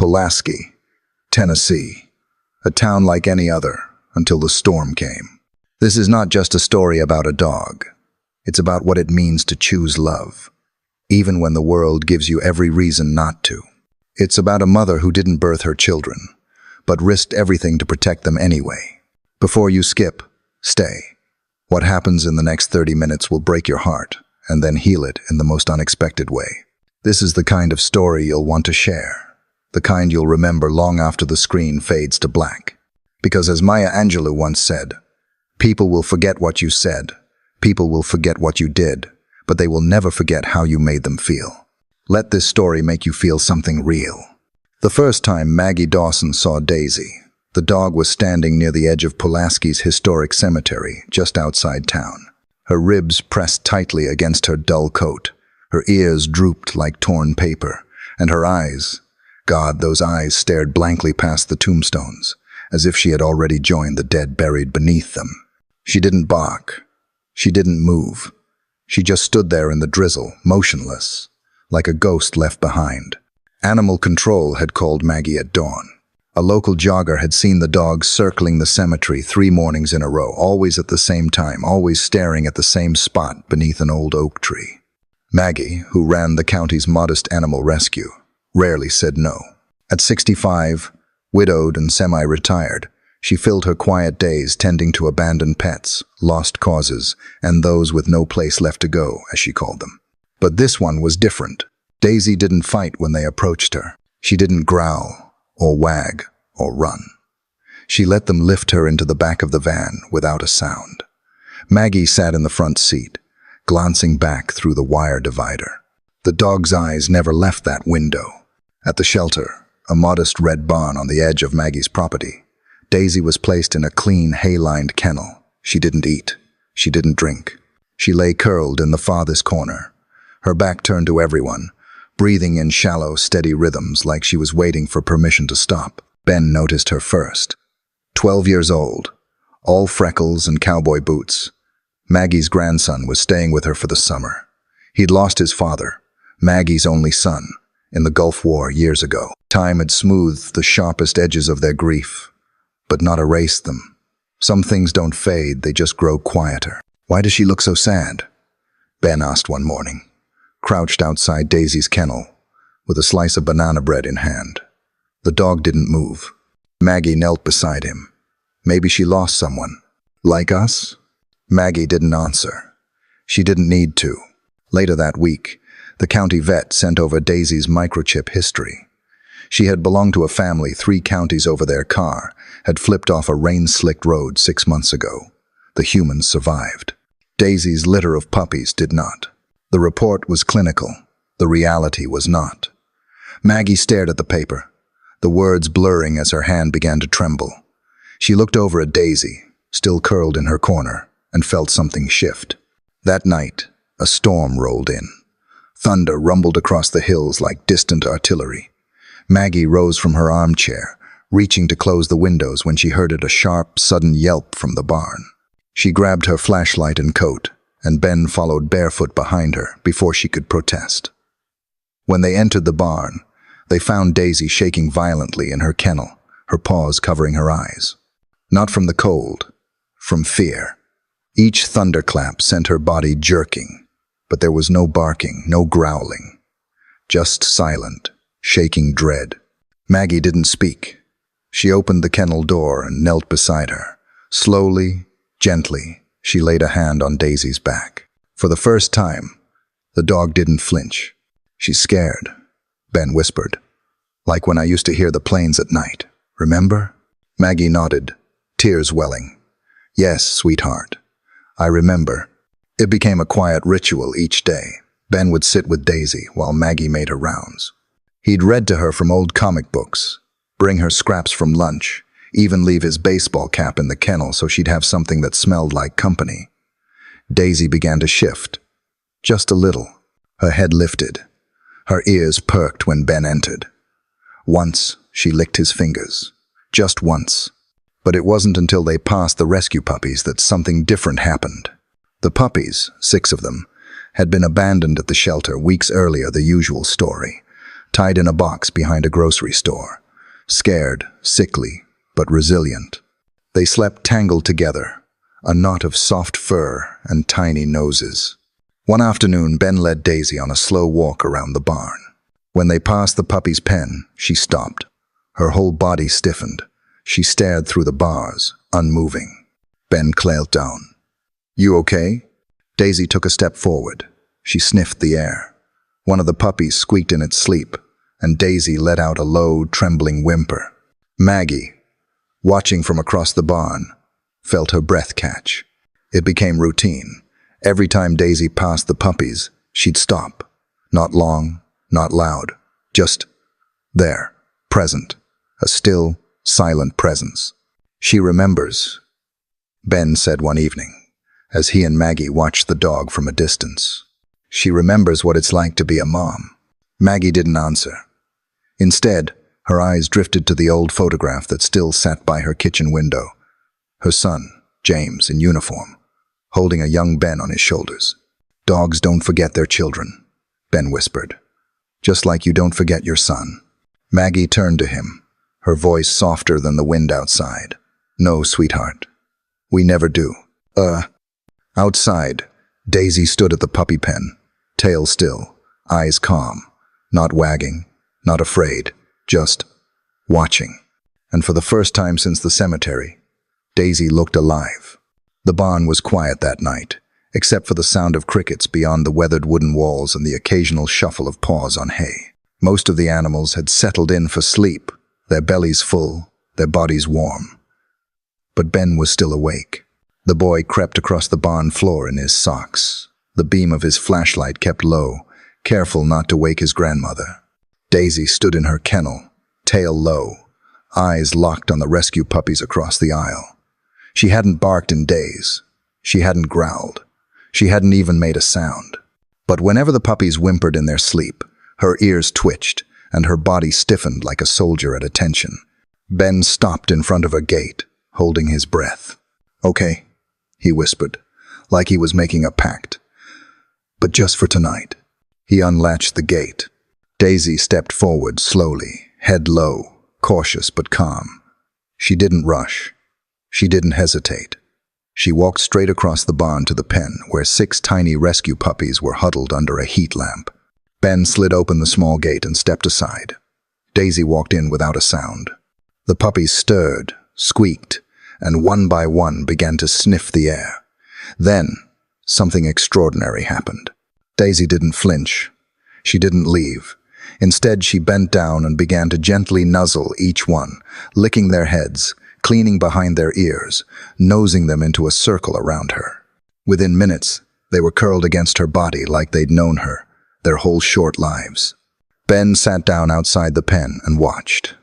Pulaski, Tennessee, a town like any other until the storm came. This is not just a story about a dog. It's about what it means to choose love, even when the world gives you every reason not to. It's about a mother who didn't birth her children, but risked everything to protect them anyway. Before you skip, stay. What happens in the next 30 minutes will break your heart, and then heal it in the most unexpected way. This is the kind of story you'll want to share, the kind you'll remember long after the screen fades to black. Because as Maya Angelou once said, people will forget what you said, people will forget what you did, but they will never forget how you made them feel. Let this story make you feel something real. The first time Maggie Dawson saw Daisy, the dog was standing near the edge of Pulaski's historic cemetery, just outside town. Her ribs pressed tightly against her dull coat, her ears drooped like torn paper, and her eyes, God, those eyes stared blankly past the tombstones, as if she had already joined the dead buried beneath them. She didn't bark. She didn't move. She just stood there in the drizzle, motionless, like a ghost left behind. Animal control had called Maggie at dawn. A local jogger had seen the dog circling the cemetery 3 mornings in a row, always at the same time, always staring at the same spot beneath an old oak tree. Maggie, who ran the county's modest animal rescue, rarely said no. At 65, widowed and semi-retired, she filled her quiet days tending to abandoned pets, lost causes, and those with no place left to go, as she called them. But this one was different. Daisy didn't fight when they approached her. She didn't growl, or wag, or run. She let them lift her into the back of the van without a sound. Maggie sat in the front seat, glancing back through the wire divider. The dog's eyes never left that window. At the shelter, a modest red barn on the edge of Maggie's property, Daisy was placed in a clean, hay-lined kennel. She didn't eat. She didn't drink. She lay curled in the farthest corner, her back turned to everyone, breathing in shallow, steady rhythms like she was waiting for permission to stop. Ben noticed her first. 12 years old, all freckles and cowboy boots. Maggie's grandson was staying with her for the summer. He'd lost his father, Maggie's only son, in the Gulf War years ago. Time had smoothed the sharpest edges of their grief, but not erased them. Some things don't fade, they just grow quieter. "Why does she look so sad?" Ben asked one morning, crouched outside Daisy's kennel, with a slice of banana bread in hand. The dog didn't move. Maggie knelt beside him. Maybe she lost someone. Like us? Maggie didn't answer. She didn't need to. Later that week, the county vet sent over Daisy's microchip history. She had belonged to a family 3 counties over their car, had flipped off a rain-slicked road 6 months ago. The humans survived. Daisy's litter of puppies did not. The report was clinical. The reality was not. Maggie stared at the paper, the words blurring as her hand began to tremble. She looked over at Daisy, still curled in her corner, and felt something shift. That night, a storm rolled in. Thunder rumbled across the hills like distant artillery. Maggie rose from her armchair, reaching to close the windows when she heard a sharp, sudden yelp from the barn. She grabbed her flashlight and coat, and Ben followed barefoot behind her before she could protest. When they entered the barn, they found Daisy shaking violently in her kennel, her paws covering her eyes. Not from the cold, from fear. Each thunderclap sent her body jerking, but there was no barking, no growling. Just silent, shaking dread. Maggie didn't speak. She opened the kennel door and knelt beside her. Slowly, gently, she laid a hand on Daisy's back. For the first time, the dog didn't flinch. "She's scared," Ben whispered. "Like when I used to hear the planes at night. Remember?" Maggie nodded, tears welling. "Yes, sweetheart. I remember." It became a quiet ritual each day. Ben would sit with Daisy while Maggie made her rounds. He'd read to her from old comic books, bring her scraps from lunch, even leave his baseball cap in the kennel so she'd have something that smelled like company. Daisy began to shift, just a little. Her head lifted. Her ears perked when Ben entered. Once, she licked his fingers. Just once. But it wasn't until they passed the rescue puppies that something different happened. The puppies, 6 of them, had been abandoned at the shelter weeks earlier, the usual story. tied in a box behind a grocery store. Scared, sickly, but resilient. They slept tangled together, a knot of soft fur and tiny noses. One afternoon, Ben led Daisy on a slow walk around the barn. When they passed the puppy's pen, she stopped. Her whole body stiffened. She stared through the bars, unmoving. Ben clamped down. "You okay?" Daisy took a step forward. She sniffed the air. One of the puppies squeaked in its sleep, and Daisy let out a low, trembling whimper. Maggie, watching from across the barn, felt her breath catch. It became routine. Every time Daisy passed the puppies, she'd stop. Not long, not loud, just there, present, a still, silent presence. "She remembers," Ben said one evening, as he and Maggie watched the dog from a distance. "She remembers what it's like to be a mom." Maggie didn't answer. Instead, her eyes drifted to the old photograph that still sat by her kitchen window. Her son, James, in uniform, holding a young Ben on his shoulders. "Dogs don't forget their children," Ben whispered. "Just like you don't forget your son." Maggie turned to him, her voice softer than the wind outside. "No, sweetheart. We never do." Outside, Daisy stood at the puppy pen, tail still, eyes calm, not wagging, not afraid, just watching. And for the first time since the cemetery, Daisy looked alive. The barn was quiet that night, except for the sound of crickets beyond the weathered wooden walls and the occasional shuffle of paws on hay. Most of the animals had settled in for sleep, their bellies full, their bodies warm. But Ben was still awake. The boy crept across the barn floor in his socks. The beam of his flashlight kept low, careful not to wake his grandmother. Daisy stood in her kennel, tail low, eyes locked on the rescue puppies across the aisle. She hadn't barked in days. She hadn't growled. She hadn't even made a sound. But whenever the puppies whimpered in their sleep, her ears twitched and her body stiffened like a soldier at attention. Ben stopped in front of a gate, holding his breath. "Okay," he whispered, like he was making a pact. "But just for tonight." He unlatched the gate. Daisy stepped forward slowly, head low, cautious but calm. She didn't rush. She didn't hesitate. She walked straight across the barn to the pen, where 6 tiny rescue puppies were huddled under a heat lamp. Ben slid open the small gate and stepped aside. Daisy walked in without a sound. The puppies stirred, squeaked, and one by one began to sniff the air. Then, something extraordinary happened. Daisy didn't flinch. She didn't leave. Instead, she bent down and began to gently nuzzle each one, licking their heads, cleaning behind their ears, nosing them into a circle around her. Within minutes, they were curled against her body like they'd known her, their whole short lives. Ben sat down outside the pen and watched.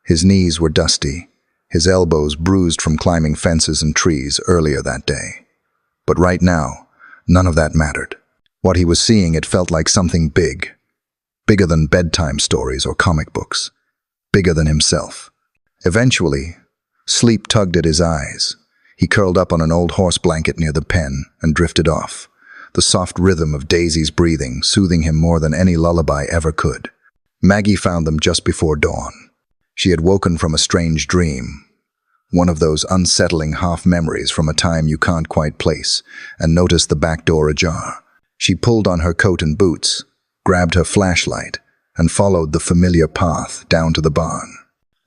His knees were dusty, his elbows bruised from climbing fences and trees earlier that day. But right now, none of that mattered. What he was seeing, it felt like something big. Bigger than bedtime stories or comic books. Bigger than himself. Eventually, sleep tugged at his eyes. He curled up on an old horse blanket near the pen and drifted off, the soft rhythm of Daisy's breathing soothing him more than any lullaby ever could. Maggie found them just before dawn. She had woken from a strange dream, one of those unsettling half-memories from a time you can't quite place, and noticed the back door ajar. She pulled on her coat and boots, grabbed her flashlight, and followed the familiar path down to the barn.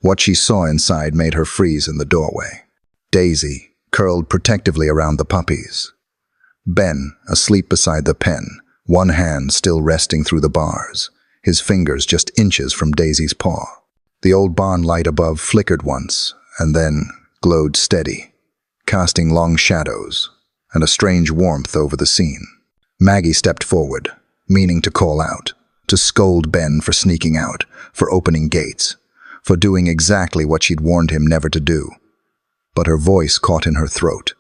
What she saw inside made her freeze in the doorway. Daisy, curled protectively around the puppies. Ben, asleep beside the pen, one hand still resting through the bars, his fingers just inches from Daisy's paw. The old barn light above flickered once, and then glowed steady, casting long shadows and a strange warmth over the scene. Maggie stepped forward, meaning to call out, to scold Ben for sneaking out, for opening gates, for doing exactly what she'd warned him never to do. But her voice caught in her throat,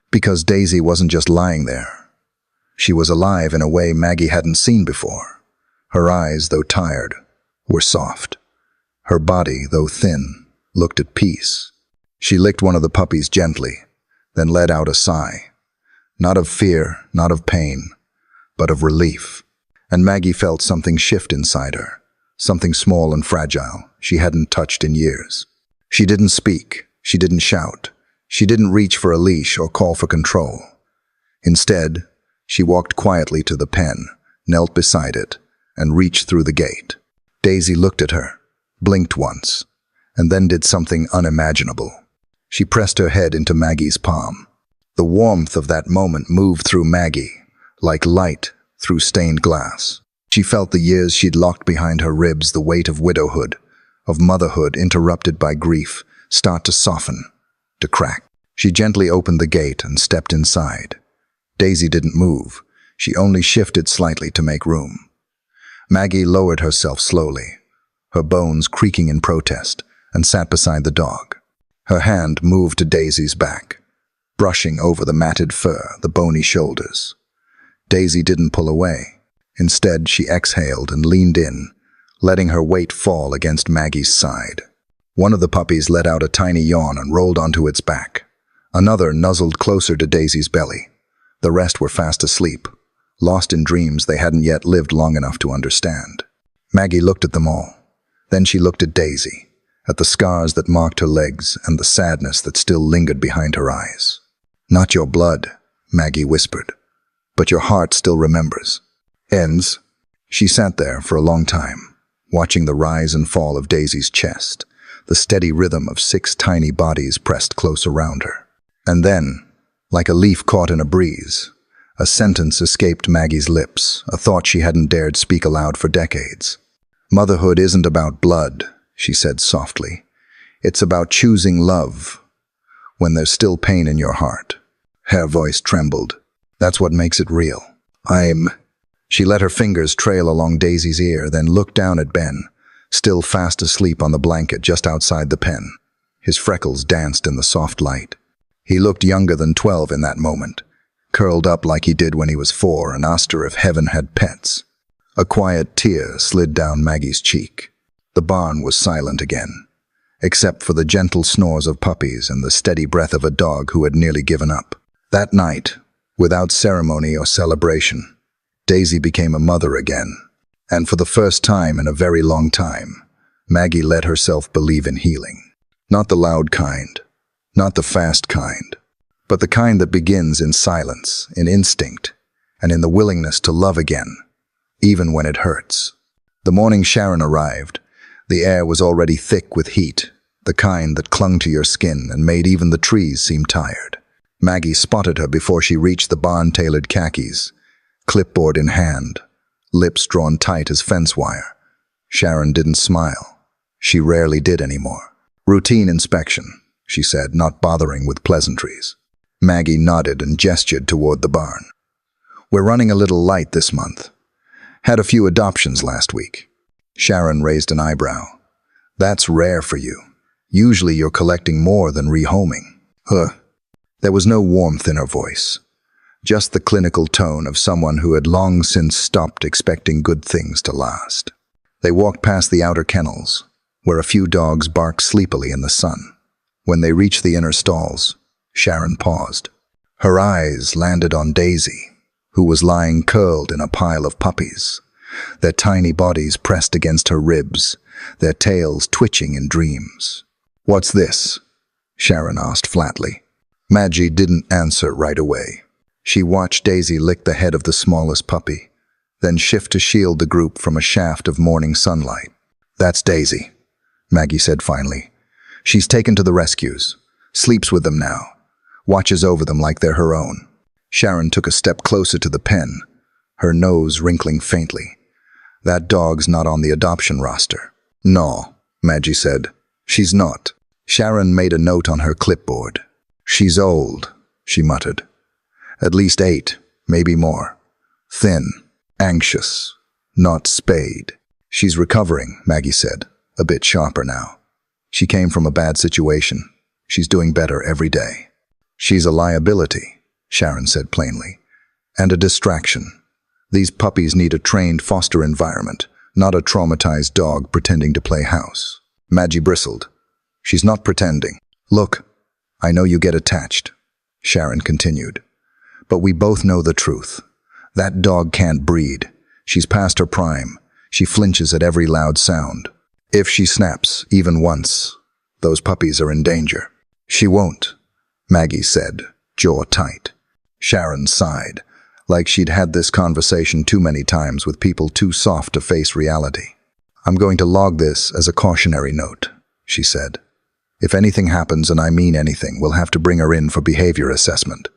because Daisy wasn't just lying there. She was alive in a way Maggie hadn't seen before. Her eyes, though tired, were soft. Her body, though thin, looked at peace. She licked one of the puppies gently, then let out a sigh. Not of fear, not of pain, but of relief. And Maggie felt something shift inside her, something small and fragile she hadn't touched in years. She didn't speak, she didn't shout, she didn't reach for a leash or call for control. Instead, she walked quietly to the pen, knelt beside it, and reached through the gate. Daisy looked at her, blinked once, and then did something unimaginable. She pressed her head into Maggie's palm. The warmth of that moment moved through Maggie, like light through stained glass. She felt the years she'd locked behind her ribs, the weight of widowhood, of motherhood interrupted by grief, start to soften, to crack. She gently opened the gate and stepped inside. Daisy didn't move. She only shifted slightly to make room. Maggie lowered herself slowly, her bones creaking in protest, and sat beside the dog. Her hand moved to Daisy's back, brushing over the matted fur, the bony shoulders. Daisy didn't pull away. Instead, she exhaled and leaned in, letting her weight fall against Maggie's side. One of the puppies let out a tiny yawn and rolled onto its back. Another nuzzled closer to Daisy's belly. The rest were fast asleep, lost in dreams they hadn't yet lived long enough to understand. Maggie looked at them all. Then she looked at Daisy, at the scars that marked her legs and the sadness that still lingered behind her eyes. "Not your blood," Maggie whispered, "but your heart still remembers." Ends. She sat there for a long time, watching the rise and fall of Daisy's chest, the steady rhythm of 6 tiny bodies pressed close around her. And then, like a leaf caught in a breeze, a sentence escaped Maggie's lips, a thought she hadn't dared speak aloud for decades. "Motherhood isn't about blood," she said softly. "It's about choosing love when there's still pain in your heart." Her voice trembled. "That's what makes it real. She let her fingers trail along Daisy's ear, then looked down at Ben, still fast asleep on the blanket just outside the pen. His freckles danced in the soft light. He looked younger than 12 in that moment, curled up like he did when he was 4 and asked her if heaven had pets. A quiet tear slid down Maggie's cheek. The barn was silent again, except for the gentle snores of puppies and the steady breath of a dog who had nearly given up. That night, without ceremony or celebration, Daisy became a mother again, and for the first time in a very long time, Maggie let herself believe in healing. Not the loud kind, not the fast kind, but the kind that begins in silence, in instinct, and in the willingness to love again, even when it hurts. The morning Sharon arrived, the air was already thick with heat, the kind that clung to your skin and made even the trees seem tired. Maggie spotted her before she reached the barn-tailored khakis, clipboard in hand, lips drawn tight as fence wire. Sharon didn't smile. She rarely did anymore. "Routine inspection," she said, not bothering with pleasantries. Maggie nodded and gestured toward the barn. "We're running a little light this month. Had a few adoptions last week." Sharon raised an eyebrow. "That's rare for you. Usually you're collecting more than rehoming." There was no warmth in her voice, just the clinical tone of someone who had long since stopped expecting good things to last. They walked past the outer kennels, where a few dogs barked sleepily in the sun. When they reached the inner stalls, Sharon paused. Her eyes landed on Daisy, who was lying curled in a pile of puppies, their tiny bodies pressed against her ribs, their tails twitching in dreams. "What's this?" Sharon asked flatly. Maggie didn't answer right away. She watched Daisy lick the head of the smallest puppy, then shift to shield the group from a shaft of morning sunlight. "That's Daisy," Maggie said finally. "She's taken to the rescues, sleeps with them now, watches over them like they're her own." Sharon took a step closer to the pen, her nose wrinkling faintly. "That dog's not on the adoption roster." "No," Maggie said. "She's not." Sharon made a note on her clipboard. "She's old," she muttered. "At least 8, maybe more. Thin, anxious, not spayed." "She's recovering," Maggie said, a bit sharper now. "She came from a bad situation. She's doing better every day." "She's a liability," Sharon said plainly, "and a distraction. These puppies need a trained foster environment, not a traumatized dog pretending to play house." Maggie bristled. "She's not pretending. Look, I know you get attached," Sharon continued, "but we both know the truth. That dog can't breed. She's past her prime. She flinches at every loud sound. If she snaps, even once, those puppies are in danger. She won't, Maggie said, jaw tight. Sharon sighed, like she'd had this conversation too many times with people too soft to face reality. I'm going to log this as a cautionary note, she said. If anything happens, and I mean anything, we'll have to bring her in for behavior assessment.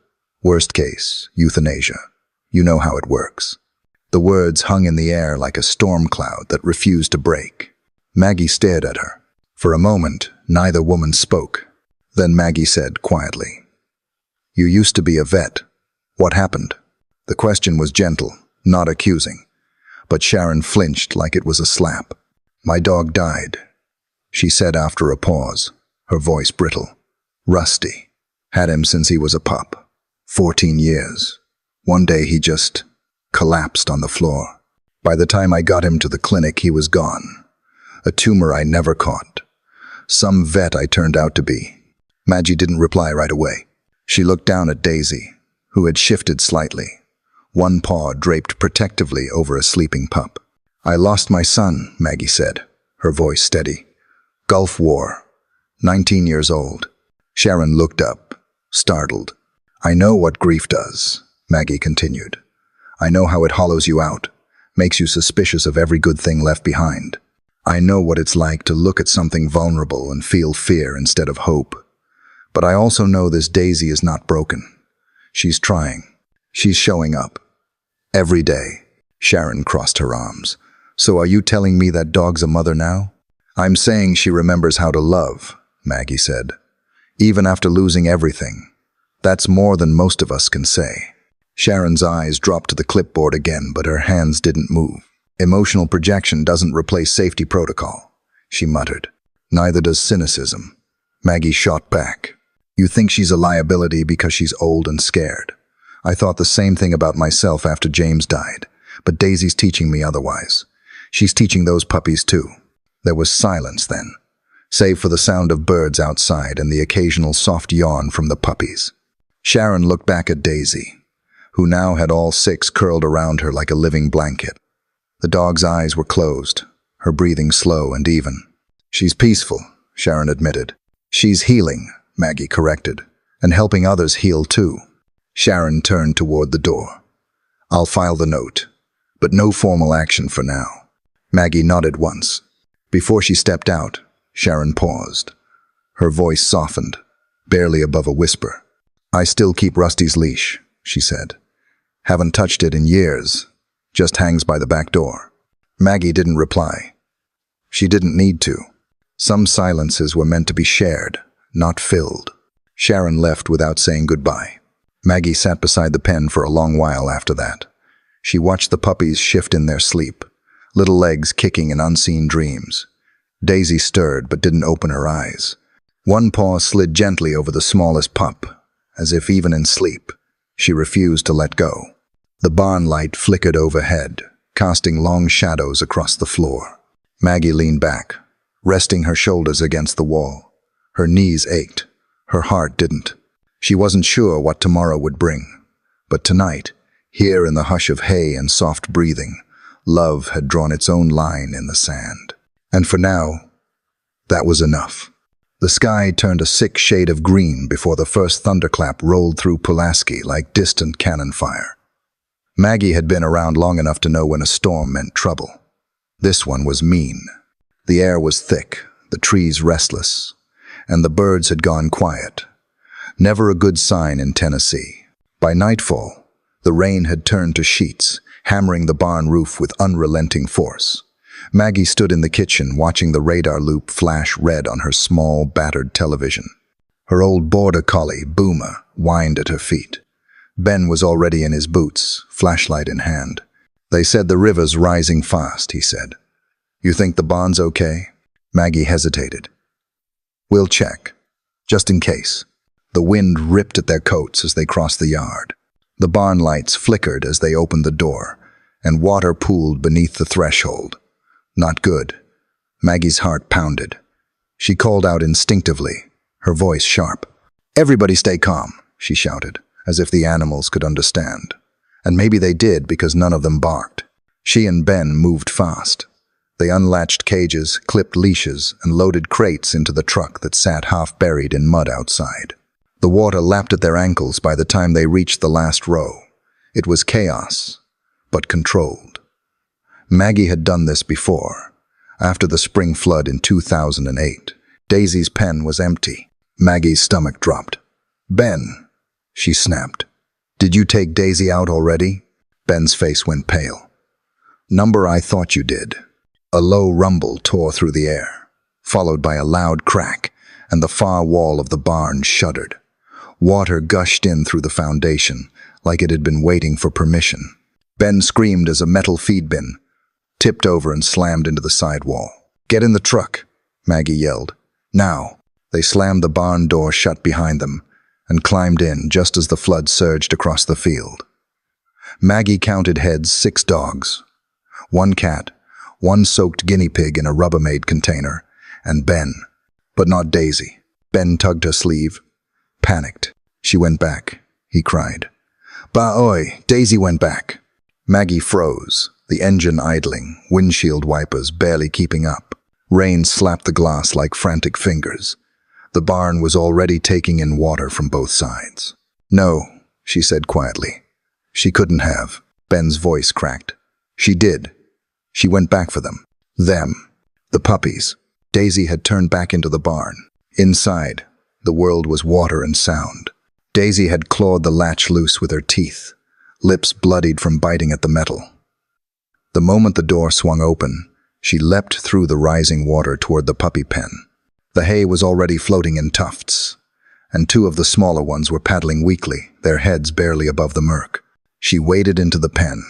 Worst case, euthanasia. You know how it works. The words hung in the air like a storm cloud that refused to break. Maggie stared at her. For a moment, neither woman spoke. Then Maggie said quietly, "You used to be a vet. What happened?" The question was gentle, not accusing, but Sharon flinched like it was a slap. "My dog died," she said after a pause, her voice brittle. "Rusty. Had him since he was a pup. 14 years. One day he just collapsed on the floor. By the time I got him to the clinic, he was gone. A tumor I never caught. Some vet I turned out to be." Maggie didn't reply right away. She looked down at Daisy, who had shifted slightly, one paw draped protectively over a sleeping pup. "I lost my son," Maggie said, her voice steady. "Gulf War. 19 years old." Sharon looked up, startled. "I know what grief does," Maggie continued. "I know how it hollows you out, makes you suspicious of every good thing left behind. I know what it's like to look at something vulnerable and feel fear instead of hope. But I also know this Daisy is not broken. She's trying. She's showing up. Every day." Sharon crossed her arms. "So are you telling me that dog's a mother now?" "I'm saying she remembers how to love," Maggie said. "Even after losing everything. That's more than most of us can say." Sharon's eyes dropped to the clipboard again, but her hands didn't move. "Emotional projection doesn't replace safety protocol," she muttered. "Neither does cynicism." Maggie shot back. "You think she's a liability because she's old and scared. I thought the same thing about myself after James died, but Daisy's teaching me otherwise. She's teaching those puppies too." There was silence then, save for the sound of birds outside and the occasional soft yawn from the puppies. Sharon looked back at Daisy, who now had all 6 curled around her like a living blanket. The dog's eyes were closed, her breathing slow and even. "She's peaceful," Sharon admitted. "She's healing," Maggie corrected, "and helping others heal too." Sharon turned toward the door. "I'll file the note, but no formal action for now." Maggie nodded once. Before she stepped out, Sharon paused. Her voice softened, barely above a whisper. "I still keep Rusty's leash," she said. "Haven't touched it in years. Just hangs by the back door." Maggie didn't reply. She didn't need to. Some silences were meant to be shared, not filled. Sharon left without saying goodbye. Maggie sat beside the pen for a long while after that. She watched the puppies shift in their sleep, little legs kicking in unseen dreams. Daisy stirred but didn't open her eyes. One paw slid gently over the smallest pup, as if even in sleep, she refused to let go. The barn light flickered overhead, casting long shadows across the floor. Maggie leaned back, resting her shoulders against the wall. Her knees ached. Her heart didn't. She wasn't sure what tomorrow would bring. But tonight, here in the hush of hay and soft breathing, love had drawn its own line in the sand. And for now, that was enough. The sky turned a sick shade of green before the first thunderclap rolled through Pulaski like distant cannon fire. Maggie had been around long enough to know when a storm meant trouble. This one was mean. The air was thick, the trees restless, and the birds had gone quiet. Never a good sign in Tennessee. By nightfall, the rain had turned to sheets, hammering the barn roof with unrelenting force. Maggie stood in the kitchen watching the radar loop flash red on her small, battered television. Her old border collie, Boomer, whined at her feet. Ben was already in his boots, flashlight in hand. "They said the river's rising fast," he said. "You think the barn's okay?" Maggie hesitated. "We'll check, just in case." The wind ripped at their coats as they crossed the yard. The barn lights flickered as they opened the door, and water pooled beneath the threshold. Not good. Maggie's heart pounded. She called out instinctively, her voice sharp. "Everybody stay calm," she shouted, as if the animals could understand. And maybe they did because none of them barked. She and Ben moved fast, They unlatched cages, clipped leashes, and loaded crates into the truck that sat half buried in mud outside. The water lapped at their ankles by the time they reached the last row. It was chaos, but controlled. Maggie had done this before. After the spring flood in 2008, Daisy's pen was empty. Maggie's stomach dropped. "Ben," she snapped. "Did you take Daisy out already?" Ben's face went pale. "Number, I thought you did." A low rumble tore through the air, followed by a loud crack, and the far wall of the barn shuddered. Water gushed in through the foundation, like it had been waiting for permission. Ben screamed as a metal feed bin tipped over and slammed into the side wall. "Get in the truck," Maggie yelled. "Now." They slammed the barn door shut behind them and climbed in just as the flood surged across the field. Maggie counted heads: 6 dogs, 1 cat, 1 soaked guinea pig in a Rubbermaid container, and Ben, but not Daisy. Ben tugged her sleeve. Panicked. "She went back," he cried. "Bah oi, Daisy went back." Maggie froze, the engine idling, windshield wipers barely keeping up. Rain slapped the glass like frantic fingers. The barn was already taking in water from both sides. "No," she said quietly. "She couldn't have." Ben's voice cracked. "She did. She went back for them. Them. The puppies." Daisy had turned back into the barn. Inside, the world was water and sound. Daisy had clawed the latch loose with her teeth, lips bloodied from biting at the metal. The moment the door swung open, she leapt through the rising water toward the puppy pen. The hay was already floating in tufts, and 2 of the smaller ones were paddling weakly, their heads barely above the murk. She waded into the pen,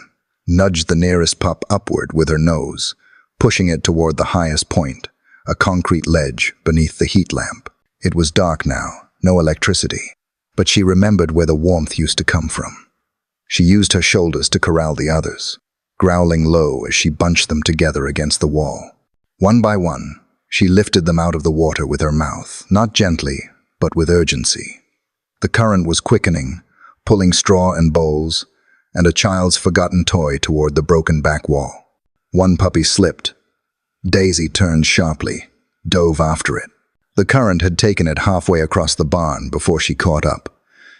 nudged the nearest pup upward with her nose, pushing it toward the highest point, a concrete ledge beneath the heat lamp. It was dark now, no electricity, but she remembered where the warmth used to come from. She used her shoulders to corral the others, growling low as she bunched them together against the wall. One by one, she lifted them out of the water with her mouth, not gently, but with urgency. The current was quickening, pulling straw and bowls, and a child's forgotten toy toward the broken back wall. One puppy slipped. Daisy turned sharply, dove after it. The current had taken it halfway across the barn before she caught up.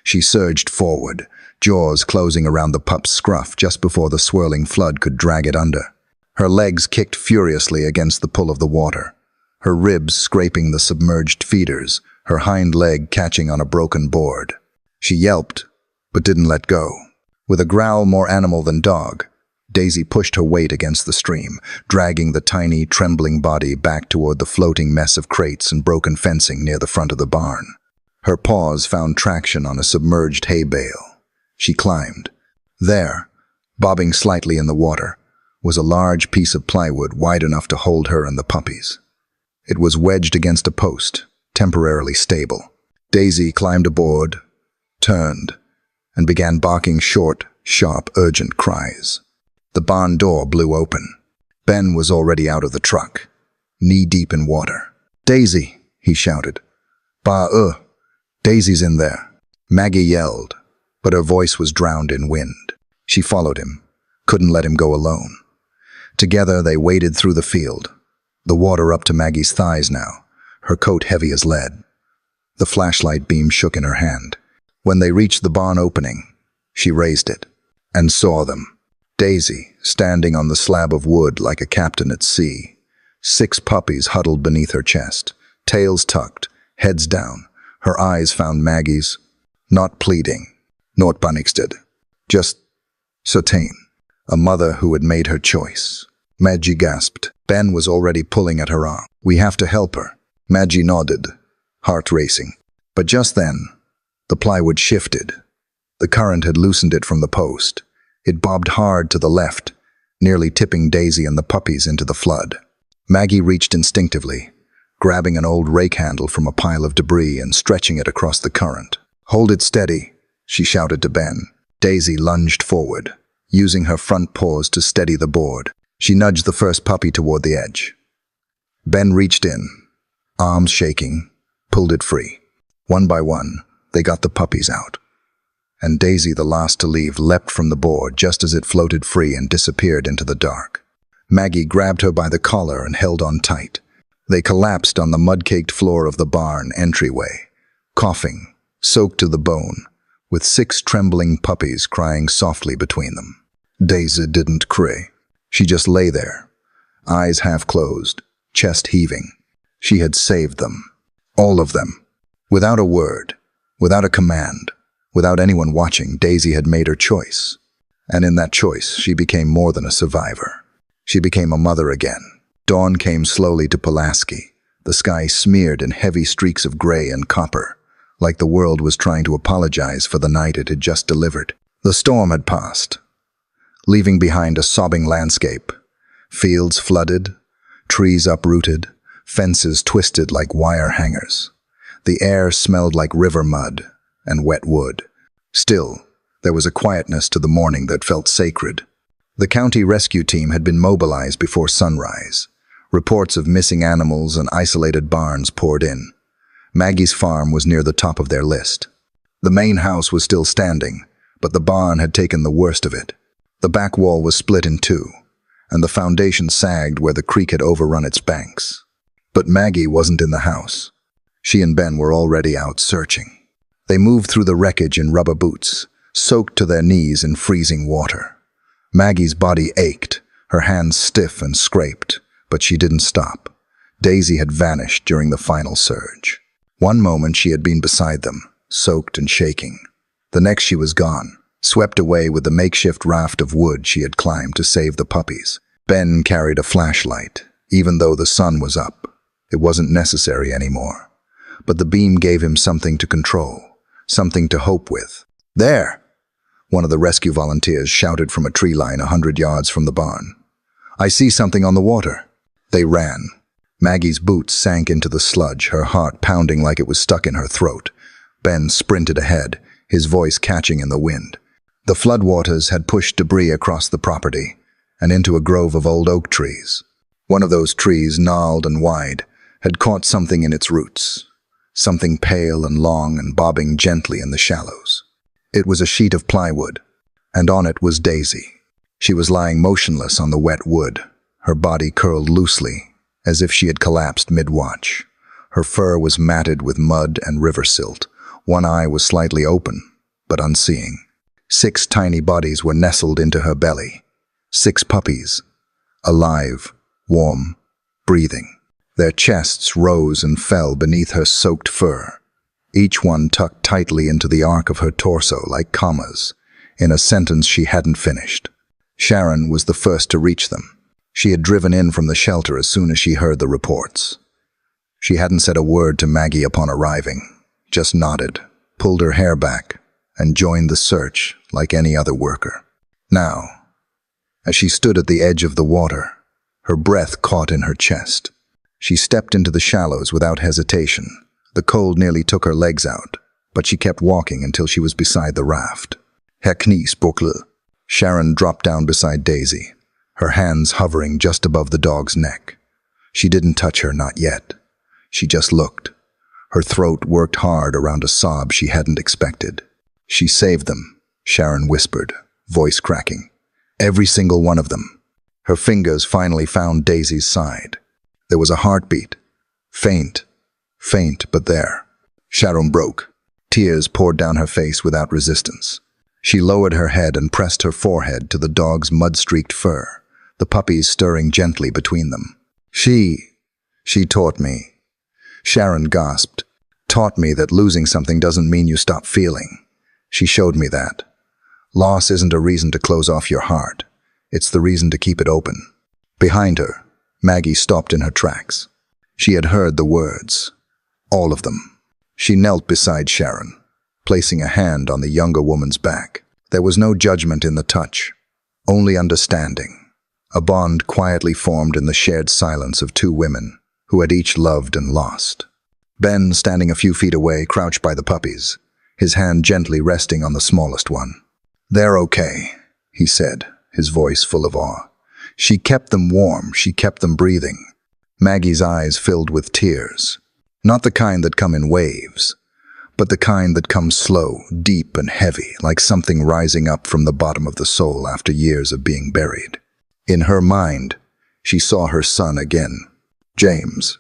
She surged forward, jaws closing around the pup's scruff just before the swirling flood could drag it under. Her legs kicked furiously against the pull of the water, her ribs scraping the submerged feeders, her hind leg catching on a broken board. She yelped, but didn't let go. With a growl more animal than dog, Daisy pushed her weight against the stream, dragging the tiny, trembling body back toward the floating mess of crates and broken fencing near the front of the barn. Her paws found traction on a submerged hay bale. She climbed. There, bobbing slightly in the water, was a large piece of plywood wide enough to hold her and the puppies. It was wedged against a post, temporarily stable. Daisy climbed aboard, turned, and began barking short, sharp, urgent cries. The barn door blew open. Ben was already out of the truck, knee-deep in water. "Daisy," he shouted. Daisy's in there." Maggie yelled, but her voice was drowned in wind. She followed him, couldn't let him go alone. Together they waded through the field, the water up to Maggie's thighs now, her coat heavy as lead. The flashlight beam shook in her hand. When they reached the barn opening, she raised it and saw them. Daisy, standing on the slab of wood like a captain at sea. 6 puppies huddled beneath her chest, tails tucked, heads down. Her eyes found Maggie's, not pleading, not paniksted, just certain. A mother who had made her choice. Maggie gasped. Ben was already pulling at her arm. "We have to help her." Maggie nodded, heart racing. But just then, the plywood shifted. The current had loosened it from the post. It bobbed hard to the left, nearly tipping Daisy and the puppies into the flood. Maggie reached instinctively, grabbing an old rake handle from a pile of debris and stretching it across the current. "Hold it steady," she shouted to Ben. Daisy lunged forward, using her front paws to steady the board. She nudged the first puppy toward the edge. Ben reached in, arms shaking, pulled it free. One by one, they got the puppies out. And Daisy, the last to leave, leapt from the board just as it floated free and disappeared into the dark. Maggie grabbed her by the collar and held on tight. They collapsed on the mud-caked floor of the barn entryway, coughing, soaked to the bone, with 6 trembling puppies crying softly between them. Daisy didn't cry. She just lay there, eyes half closed, chest heaving. She had saved them. All of them. Without a word, without a command, without anyone watching, Daisy had made her choice. And in that choice, she became more than a survivor. She became a mother again. Dawn came slowly to Pulaski, the sky smeared in heavy streaks of gray and copper, like the world was trying to apologize for the night it had just delivered. The storm had passed, leaving behind a sobbing landscape. Fields flooded, trees uprooted, fences twisted like wire hangers. The air smelled like river mud and wet wood. Still, there was a quietness to the morning that felt sacred. The county rescue team had been mobilized before sunrise. Reports of missing animals and isolated barns poured in. Maggie's farm was near the top of their list. The main house was still standing, but the barn had taken the worst of it. The back wall was split in 2, and the foundation sagged where the creek had overrun its banks. But Maggie wasn't in the house. She and Ben were already out searching. They moved through the wreckage in rubber boots, soaked to their knees in freezing water. Maggie's body ached, her hands stiff and scraped, but she didn't stop. Daisy had vanished during the final surge. One moment she had been beside them, soaked and shaking. The next she was gone, swept away with the makeshift raft of wood she had climbed to save the puppies. Ben carried a flashlight, even though the sun was up. It wasn't necessary anymore. But the beam gave him something to control, something to hope with. "There!" One of the rescue volunteers shouted from a tree line 100 yards from the barn. "I see something on the water." They ran. Maggie's boots sank into the sludge, her heart pounding like it was stuck in her throat. Ben sprinted ahead, his voice catching in the wind. The floodwaters had pushed debris across the property and into a grove of old oak trees. One of those trees, gnarled and wide, had caught something in its roots, something pale and long and bobbing gently in the shallows. It was a sheet of plywood, and on it was Daisy. She was lying motionless on the wet wood, her body curled loosely, as if she had collapsed mid-watch. Her fur was matted with mud and river silt. One eye was slightly open, but unseeing. 6 tiny bodies were nestled into her belly. 6 puppies, alive, warm, breathing. Their chests rose and fell beneath her soaked fur, each one tucked tightly into the arc of her torso like commas, in a sentence she hadn't finished. Sharon was the first to reach them. She had driven in from the shelter as soon as she heard the reports. She hadn't said a word to Maggie upon arriving, just nodded, pulled her hair back, and joined the search like any other worker. Now, as she stood at the edge of the water, her breath caught in her chest. She stepped into the shallows without hesitation. The cold nearly took her legs out, but she kept walking until she was beside the raft. Herr Knies, Buckle. Sharon dropped down beside Daisy, her hands hovering just above the dog's neck. She didn't touch her, not yet. She just looked. Her throat worked hard around a sob she hadn't expected. "She saved them," Sharon whispered, voice cracking. "Every single one of them." Her fingers finally found Daisy's side. There was a heartbeat. Faint, but there. Sharon broke. Tears poured down her face without resistance. She lowered her head and pressed her forehead to the dog's mud-streaked fur, the puppies stirring gently between them. She taught me. Sharon gasped. Taught me that losing something doesn't mean you stop feeling. She showed me that. Loss isn't a reason to close off your heart. It's the reason to keep it open. Behind her, Maggie stopped in her tracks. She had heard the words. All of them. She knelt beside Sharon, placing a hand on the younger woman's back. There was no judgment in the touch, only understanding. A bond quietly formed in the shared silence of 2 women who had each loved and lost. Ben, standing a few feet away, crouched by the puppies, his hand gently resting on the smallest one. "They're okay," he said, his voice full of awe. "She kept them warm, she kept them breathing." Maggie's eyes filled with tears, not the kind that come in waves, but the kind that come slow, deep and heavy, like something rising up from the bottom of the soul after years of being buried. In her mind, she saw her son again. James,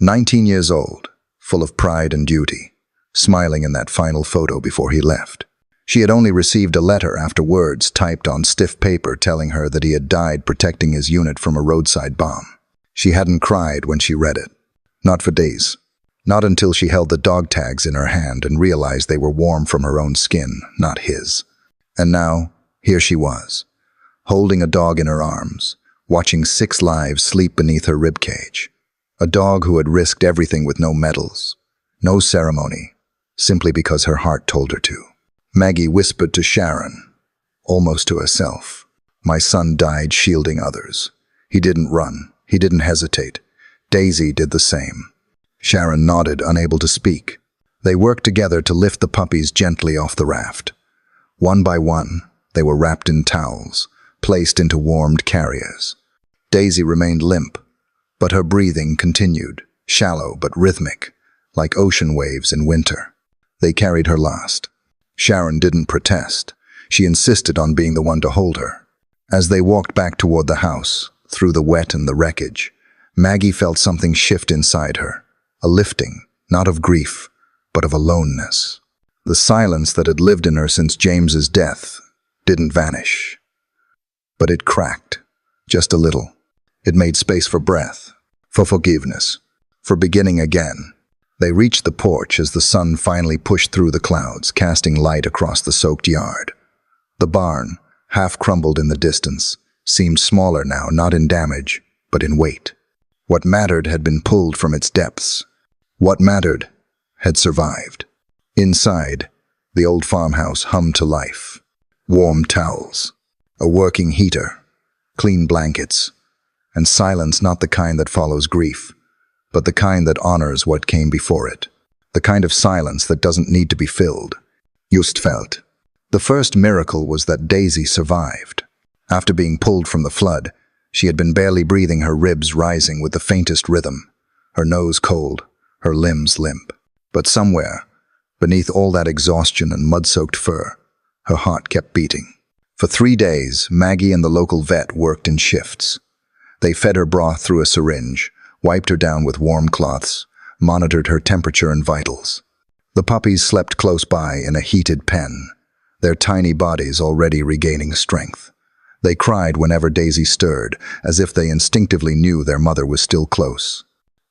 19 years old, full of pride and duty, smiling in that final photo before he left. She had only received a letter after words typed on stiff paper telling her that he had died protecting his unit from a roadside bomb. She hadn't cried when she read it. Not for days. Not until she held the dog tags in her hand and realized they were warm from her own skin, not his. And now, here she was, holding a dog in her arms, watching 6 lives sleep beneath her ribcage. A dog who had risked everything with no medals, no ceremony, simply because her heart told her to. Maggie whispered to Sharon, almost to herself, "My son died shielding others. He didn't run. He didn't hesitate. Daisy did the same." Sharon nodded, unable to speak. They worked together to lift the puppies gently off the raft. One by one, they were wrapped in towels, placed into warmed carriers. Daisy remained limp, but her breathing continued, shallow but rhythmic, like ocean waves in winter. They carried her last. Sharon didn't protest. She insisted on being the one to hold her. As they walked back toward the house, through the wet and the wreckage, Maggie felt something shift inside her, a lifting, not of grief, but of aloneness. The silence that had lived in her since James's death didn't vanish. But it cracked, just a little. It made space for breath, for forgiveness, for beginning again. They reached the porch as the sun finally pushed through the clouds, casting light across the soaked yard. The barn, half crumbled in the distance, seemed smaller now, not in damage, but in weight. What mattered had been pulled from its depths. What mattered had survived. Inside, the old farmhouse hummed to life. Warm towels, a working heater, clean blankets, and silence not the kind that follows grief, but the kind that honors what came before it. The kind of silence that doesn't need to be filled. Just felt. The first miracle was that Daisy survived. After being pulled from the flood, she had been barely breathing, her ribs rising with the faintest rhythm, her nose cold, her limbs limp. But somewhere, beneath all that exhaustion and mud-soaked fur, her heart kept beating. For 3 days, Maggie and the local vet worked in shifts. They fed her broth through a syringe, wiped her down with warm cloths, monitored her temperature and vitals. The puppies slept close by in a heated pen, their tiny bodies already regaining strength. They cried whenever Daisy stirred, as if they instinctively knew their mother was still close.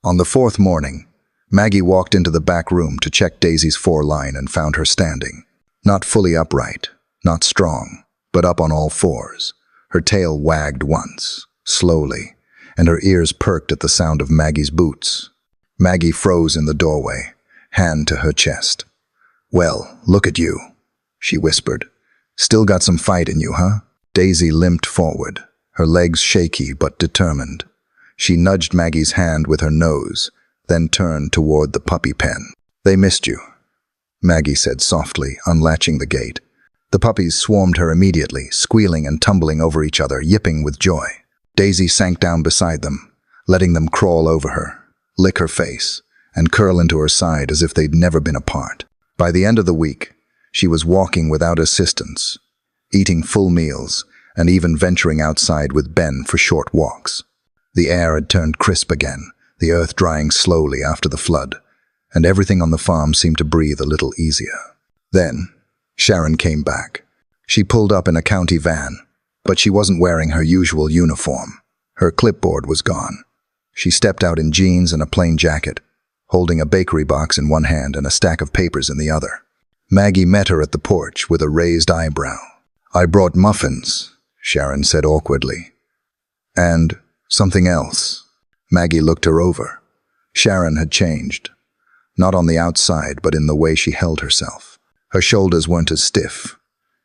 On the 4th morning, Maggie walked into the back room to check Daisy's foreline and found her standing. Not fully upright, not strong, but up on all fours. Her tail wagged once, slowly, and her ears perked at the sound of Maggie's boots. Maggie froze in the doorway, hand to her chest. "Well, look at you," she whispered. "Still got some fight in you, huh?" Daisy limped forward, her legs shaky but determined. She nudged Maggie's hand with her nose, then turned toward the puppy pen. "They missed you," Maggie said softly, unlatching the gate. The puppies swarmed her immediately, squealing and tumbling over each other, yipping with joy. Daisy sank down beside them, letting them crawl over her, lick her face, and curl into her side as if they'd never been apart. By the end of the week, she was walking without assistance, eating full meals, and even venturing outside with Ben for short walks. The air had turned crisp again, the earth drying slowly after the flood, and everything on the farm seemed to breathe a little easier. Then, Sharon came back. She pulled up in a county van, but she wasn't wearing her usual uniform. Her clipboard was gone. She stepped out in jeans and a plain jacket, holding a bakery box in one hand and a stack of papers in the other. Maggie met her at the porch with a raised eyebrow. "I brought muffins," Sharon said awkwardly. "And something else." Maggie looked her over. Sharon had changed. Not on the outside, but in the way she held herself. Her shoulders weren't as stiff,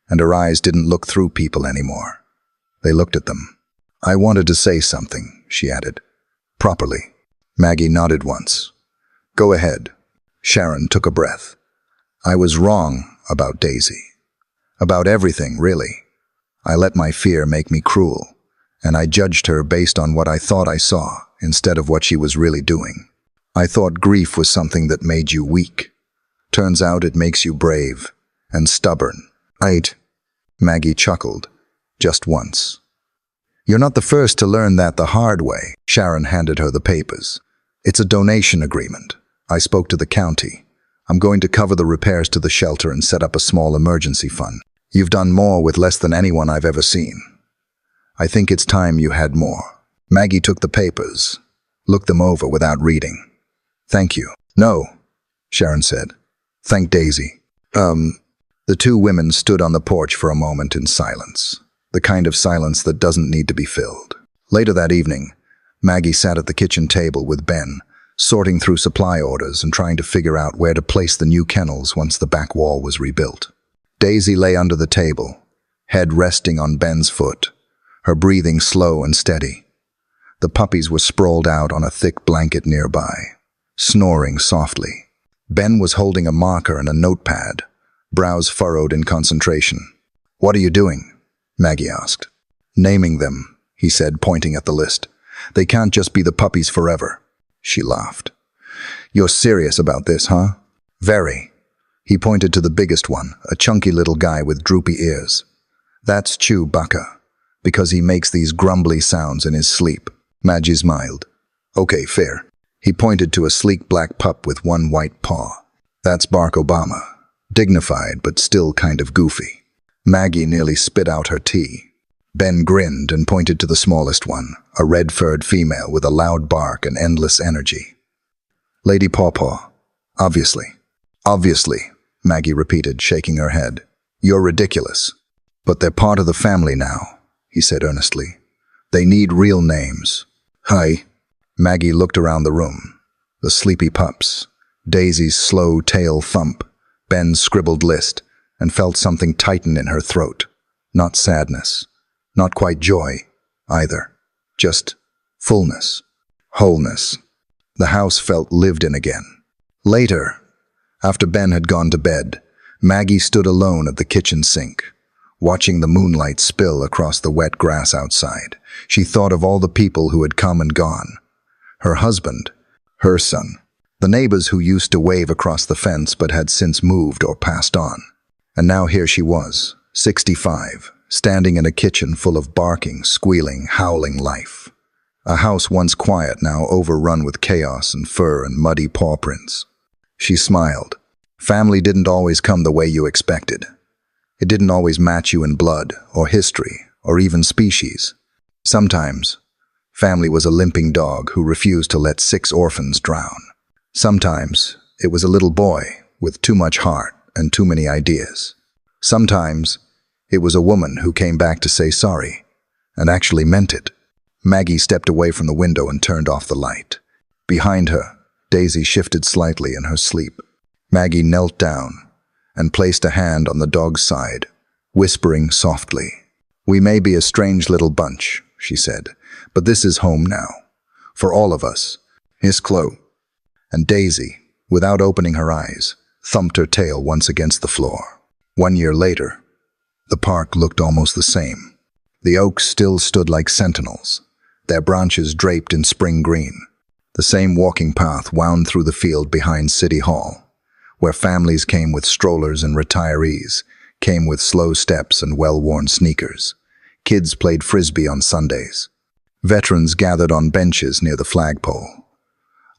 and her eyes didn't look through people anymore. They looked at them. "I wanted to say something," she added. "Properly." Maggie nodded once. "Go ahead." Sharon took a breath. "I was wrong about Daisy. About everything, really. I let my fear make me cruel, and I judged her based on what I thought I saw instead of what she was really doing. I thought grief was something that made you weak. Turns out it makes you brave and stubborn." Maggie chuckled, just once. You're not the first to learn that the hard way. Sharon handed her the papers. It's a donation agreement. I spoke to the county. I'm going to cover the repairs to the shelter and set up a small emergency fund. You've done more with less than anyone I've ever seen. I think it's time you had more. Maggie took the papers, looked them over without reading. Thank you. No, Sharon said. Thank Daisy. The two women stood on the porch for a moment in silence, the kind of silence that doesn't need to be filled. Later that evening, Maggie sat at the kitchen table with Ben, sorting through supply orders and trying to figure out where to place the new kennels once the back wall was rebuilt. Daisy lay under the table, head resting on Ben's foot, her breathing slow and steady. The puppies were sprawled out on a thick blanket nearby, snoring softly. Ben was holding a marker and a notepad, brows furrowed in concentration. What are you doing? Maggie asked. Naming them, he said, pointing at the list. They can't just be the puppies forever. She laughed. You're serious about this, huh? Very. He pointed to the biggest one, a chunky little guy with droopy ears. That's Chewbacca, because he makes these grumbly sounds in his sleep. Maggie smiled. Okay, fair. He pointed to a sleek black pup with one white paw. That's Barack Obama. Dignified, but still kind of goofy. Maggie nearly spit out her tea. Ben grinned and pointed to the smallest one, a red-furred female with a loud bark and endless energy. Lady Pawpaw. Obviously. Obviously, Maggie repeated, shaking her head. You're ridiculous. But they're part of the family now, he said earnestly. They need real names. Hi. Maggie looked around the room. The sleepy pups, Daisy's slow tail thump, Ben's scribbled list, and felt something tighten in her throat. Not sadness. Not quite joy, either. Just fullness. Wholeness. The house felt lived in again. Later, after Ben had gone to bed, Maggie stood alone at the kitchen sink, watching the moonlight spill across the wet grass outside. She thought of all the people who had come and gone. Her husband, her son, the neighbors who used to wave across the fence but had since moved or passed on. And now here she was, 65, standing in a kitchen full of barking, squealing, howling life. A house once quiet, now overrun with chaos and fur and muddy paw prints. She smiled. Family didn't always come the way you expected. It didn't always match you in blood, or history, or even species. Sometimes, family was a limping dog who refused to let 6 orphans drown. Sometimes, it was a little boy with too much heart and too many ideas. Sometimes, it was a woman who came back to say sorry, and actually meant it. Maggie stepped away from the window and turned off the light. Behind her, Daisy shifted slightly in her sleep. Maggie knelt down and placed a hand on the dog's side, whispering softly. We may be a strange little bunch, she said, but this is home now. For all of us. Miss Chloe. And Daisy, without opening her eyes, thumped her tail once against the floor. 1 year later, the park looked almost the same. The oaks still stood like sentinels, their branches draped in spring green. The same walking path wound through the field behind City Hall, where families came with strollers and retirees, came with slow steps and well-worn sneakers. Kids played frisbee on Sundays. Veterans gathered on benches near the flagpole.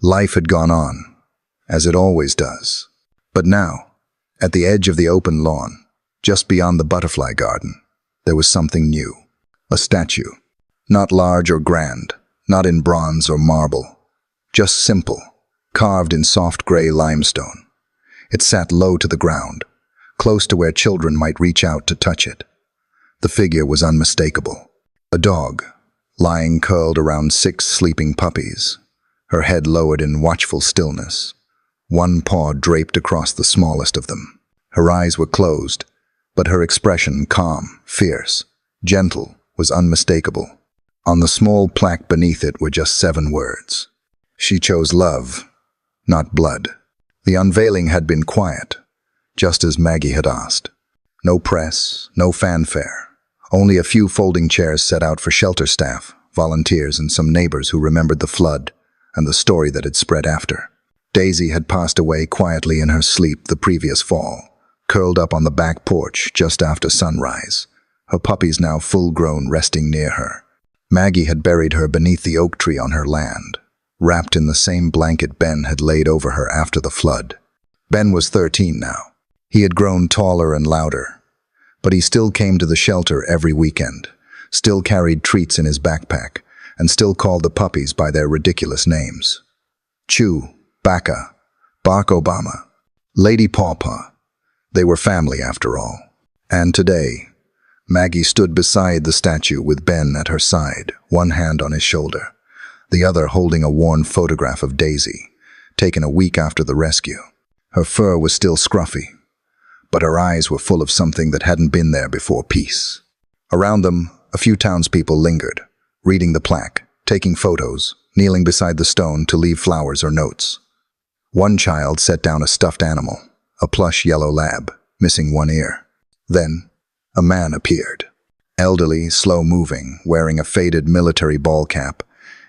Life had gone on, as it always does. But now, at the edge of the open lawn, just beyond the butterfly garden, there was something new. A statue. Not large or grand, not in bronze or marble. Just simple, carved in soft gray limestone. It sat low to the ground, close to where children might reach out to touch it. The figure was unmistakable. A dog, lying curled around 6 sleeping puppies, her head lowered in watchful stillness, one paw draped across the smallest of them. Her eyes were closed, but her expression, calm, fierce, gentle, was unmistakable. On the small plaque beneath it were just 7 words. She chose love, not blood. The unveiling had been quiet, just as Maggie had asked. No press, no fanfare. Only a few folding chairs set out for shelter staff, volunteers, and some neighbors who remembered the flood and the story that had spread after. Daisy had passed away quietly in her sleep the previous fall, curled up on the back porch just after sunrise, her puppies now full-grown resting near her. Maggie had buried her beneath the oak tree on her land, wrapped in the same blanket Ben had laid over her after the flood. Ben was 13 now. He had grown taller and louder, but he still came to the shelter every weekend, still carried treats in his backpack, and still called the puppies by their ridiculous names. Chew, Baka, Barack Obama, Lady Pawpaw. They were family after all. And today, Maggie stood beside the statue with Ben at her side, one hand on his shoulder, the other holding a worn photograph of Daisy, taken a week after the rescue. Her fur was still scruffy, but her eyes were full of something that hadn't been there before: peace. Around them, a few townspeople lingered, reading the plaque, taking photos, kneeling beside the stone to leave flowers or notes. One child set down a stuffed animal, a plush yellow lab, missing one ear. Then, a man appeared, elderly, slow-moving, wearing a faded military ball cap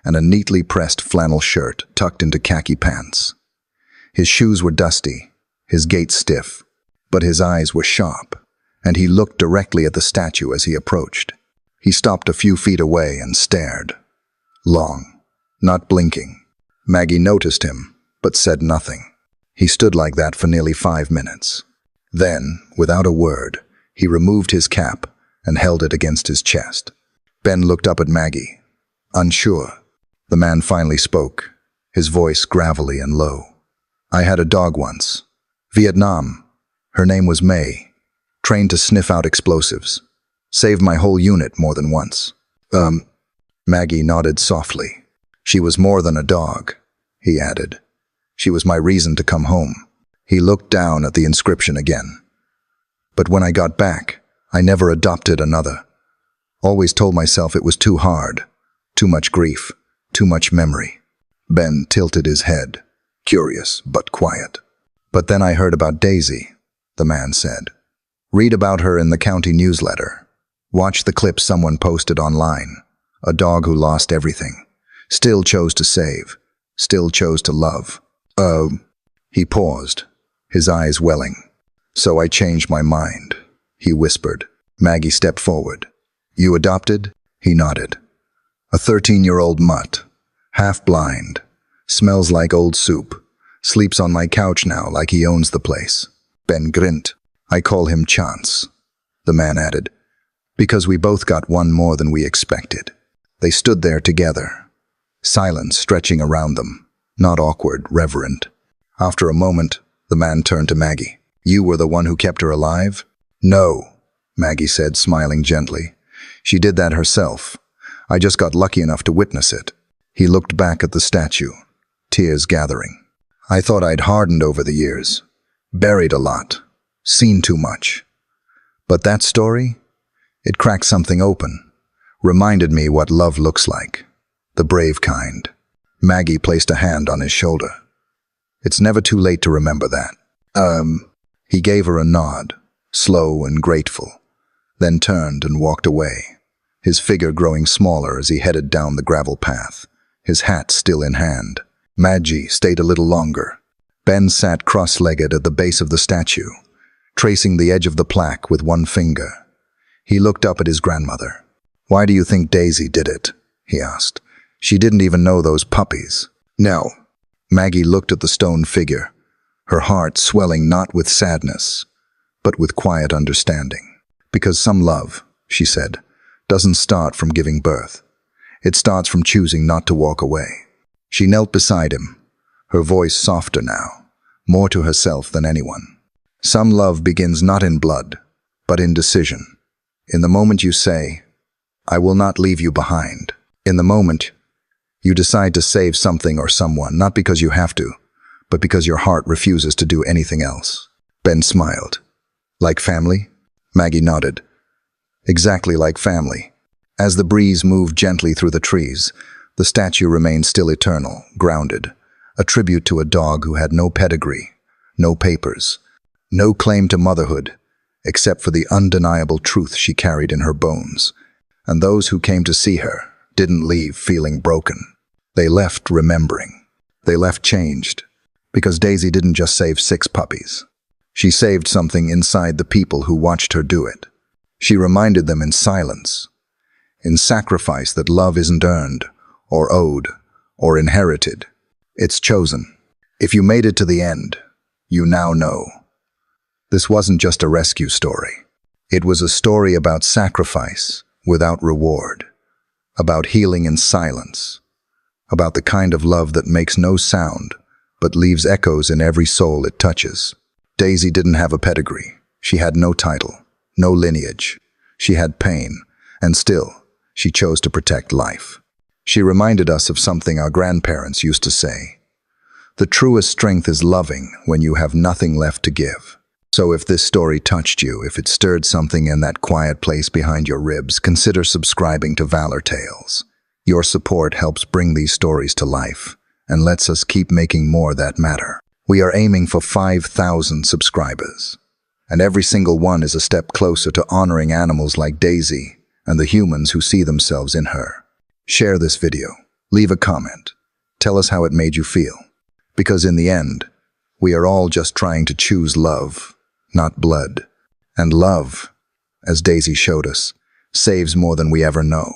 and a neatly pressed flannel shirt tucked into khaki pants. His shoes were dusty, his gait stiff, but his eyes were sharp, and he looked directly at the statue as he approached. He stopped a few feet away and stared. Long, not blinking. Maggie noticed him, but said nothing. He stood like that for nearly 5 minutes. Then, without a word, he removed his cap and held it against his chest. Ben looked up at Maggie, unsure. The man finally spoke, his voice gravelly and low. "I had a dog once. Vietnam. Her name was May. Trained to sniff out explosives. Saved my whole unit more than once." Maggie nodded softly. "She was more than a dog," he added. "She was my reason to come home." He looked down at the inscription again. "But when I got back, I never adopted another. Always told myself it was too hard, too much grief, too much memory." Ben tilted his head, curious but quiet. "But then I heard about Daisy," the man said. "Read about her in the county newsletter. Watch the clip someone posted online. A dog who lost everything. Still chose to save. Still chose to love." He paused, his eyes welling. "So I changed my mind," he whispered. Maggie stepped forward. "You adopted?" He nodded. "A 13-year-old mutt, half-blind, smells like old soup, sleeps on my couch now like he owns the place." Ben grinned. "I call him Chance," the man added, "because we both got one more than we expected." They stood there together, silence stretching around them, not awkward, reverent. After a moment, the man turned to Maggie. "You were the one who kept her alive?" "No," Maggie said, smiling gently. "She did that herself. I just got lucky enough to witness it." He looked back at the statue, tears gathering. "I thought I'd hardened over the years, buried a lot, seen too much. But that story, it cracked something open, reminded me what love looks like, the brave kind." Maggie placed a hand on his shoulder. "It's never too late to remember that." He gave her a nod, slow and grateful, then turned and walked away, his figure growing smaller as he headed down the gravel path, his hat still in hand. Maggie stayed a little longer. Ben sat cross-legged at the base of the statue, tracing the edge of the plaque with one finger. He looked up at his grandmother. "Why do you think Daisy did it?" he asked. "She didn't even know those puppies." "No." Maggie looked at the stone figure, her heart swelling not with sadness, but with quiet understanding. "Because some love," she said, "doesn't start from giving birth. It starts from choosing not to walk away." She knelt beside him, her voice softer now, more to herself than anyone. "Some love begins not in blood, but in decision. In the moment you say, 'I will not leave you behind.' In the moment, you decide to save something or someone, not because you have to, but because your heart refuses to do anything else." Ben smiled. "Like family?" Maggie nodded. "Exactly like family." As the breeze moved gently through the trees, the statue remained still eternal, grounded, a tribute to a dog who had no pedigree, no papers, no claim to motherhood, except for the undeniable truth she carried in her bones. And those who came to see her didn't leave feeling broken. They left remembering. They left changed, because Daisy didn't just save 6 puppies. She saved something inside the people who watched her do it. She reminded them in silence, in sacrifice that love isn't earned, or owed, or inherited. It's chosen. If you made it to the end, you now know. This wasn't just a rescue story. It was a story about sacrifice without reward, about healing in silence, about the kind of love that makes no sound but leaves echoes in every soul it touches. Daisy didn't have a pedigree. She had no title, no lineage. She had pain, and still, she chose to protect life. She reminded us of something our grandparents used to say: "The truest strength is loving when you have nothing left to give." So if this story touched you, if it stirred something in that quiet place behind your ribs, consider subscribing to Valor Tales. Your support helps bring these stories to life and lets us keep making more that matter. We are aiming for 5,000 subscribers, and every single one is a step closer to honoring animals like Daisy and the humans who see themselves in her. Share this video, leave a comment, tell us how it made you feel. Because in the end, we are all just trying to choose love, not blood. And love, as Daisy showed us, saves more than we ever know.